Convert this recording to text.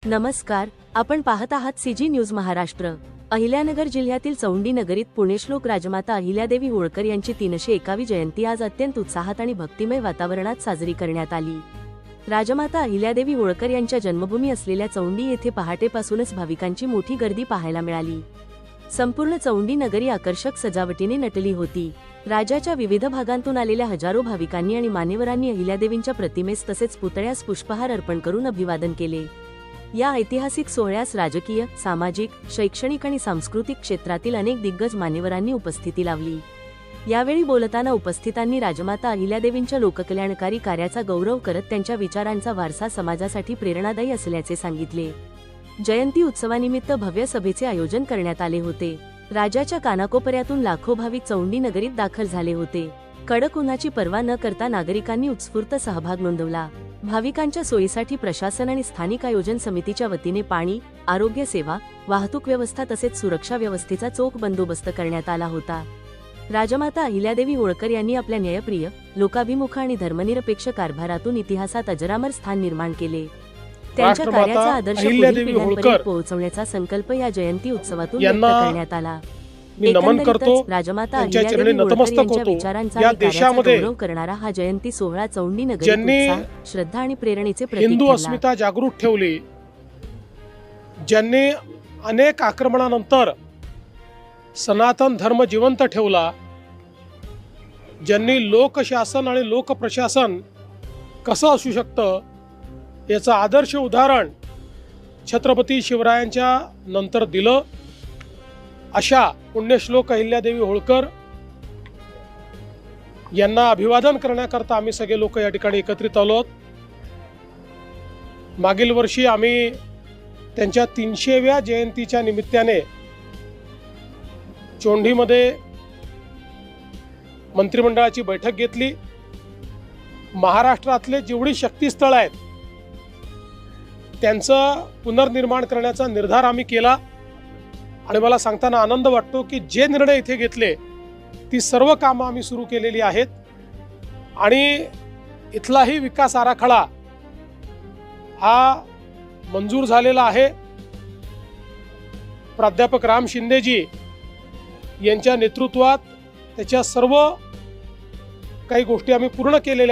नमस्कार, आपण पाहत आहात सीजी न्यूज महाराष्ट्र। अहिल्यानगर जिल्ह्यातील चौंडी नगरीत पुण्यश्लोक राजमाता अहिल्यादेवी होळकर यांची 301वी जयंती आज अत्यंत उत्साहात आणि भक्तिमय वातावरणात साजरी करण्यात आली। राजमाता अहिल्यादेवी होळकर यांच्या जन्मभूमी असलेल्या चौंडी येथे पहाटेपासूनच भाविकांची मोठी गर्दी पाहायला मिळाली। संपूर्ण चौंडी नगरी आकर्षक सजावटीने नटली होती। राज्याच्या विविध भागांतून आलेल्या हजारो भाविकांनी आणि मान्यवरांनी अहिल्यादेवींच्या प्रतिमेस तसेच पुतळ्यास पुष्पहार अर्पण करून अभिवादन केले। या ऐतिहासिक सोहळ्यास राजकीय, सामाजिक, शैक्षणिक आणि सांस्कृतिक क्षेत्रातील अनेक दिग्गज मान्यवरांनी उपस्थिती लावली। यावेळी बोलताना उपस्थितांनी राजमाता अहिल्यादेवींच्या लोककल्याणकारी कार्याचा गौरव करत त्यांच्या विचारांचा वारसा समाजासाठी प्रेरणादायी असल्याचे सांगितले। जयंती उत्सवानिमित्त भव्य सभेचे आयोजन करण्यात आले होते। राज्याच्या कानाकोपऱ्यातून लाखो भाविक चौंडी नगरीत दाखल झाले होते। कडक उन्हाची पर्वा न करता नागरिकांनी उत्स्फूर्त सहभाग नोंदवला। भाविकांच्या सोयीसाठी प्रशासन आणि स्थानिक आयोजन समितीच्या वतीने पाणी, आरोग्य सेवा, वाहतूक व्यवस्था तसेच सुरक्षा व्यवस्थेचा चोख बंदोबस्त करण्यात आला होता। राजमाता अहिल्यादेवी होळकर यांनी आपल्या न्यायप्रिय, लोकाभिमुख आणि धर्मनिरपेक्ष कारभारातून इतिहासात अजरामर स्थान निर्माण केले। त्यांच्या कार्याचा आदर्श पुढील पिढ्यांपर्यंत पोहोचवण्याचा संकल्प या जयंती उत्सवातून व्यक्त करण्यात आला। मी नमन करतो, राजमाता त्यांच्या चरणी अहिल्यादेवी होळकर नतमस्तक यांच्या होतो। विचारांचा या देशामध्ये गौरव करणारा हा जयंती सोहळा चौंडी नगरीत ज्यांनी उत्साह, श्रद्धा आणि प्रेरणेचे प्रतीक हिंदू ठरला। अस्मिता जागृत ठेवली, ज्यांनी अनेक आक्रमणानंतर सनातन धर्म जिवंत ठेवला, ज्यांनी लोकशासन आणि लोकप्रशासन कसं असू शकतं याचं आदर्श उदाहरण छत्रपती शिवरायांच्या नंतर दिलं, अशा पुण्यश्लोक अहिल्यादेवी होळकर यांना अभिवादन करण्याकरता आम्ही सगळे लोक या ठिकाणी एकत्रित आलो। मागील वर्षी आम्ही त्यांच्या 300व्या जयंतीच्या निमित्ताने चौंडीमध्ये मंत्रिमंडळाची बैठक घेतली। महाराष्ट्रातले जेवढी शक्तिस्थळ आहेत त्यांचं पुनर्निर्माण करण्याचा निर्धार आम्ही केला आणि मला सांगताना आनंद वाटतो की जे निर्णय इथे घेतले ती सर्व कामं आम्ही सुरू केलेली आहेत आणि इथलाही विकास आराखडा हा मंजूर झालेला आहे। प्राध्यापक राम शिंदेजी यांच्या नेतृत्वात त्याच्या सर्व काही गोष्टी आम्ही पूर्ण केलेल्या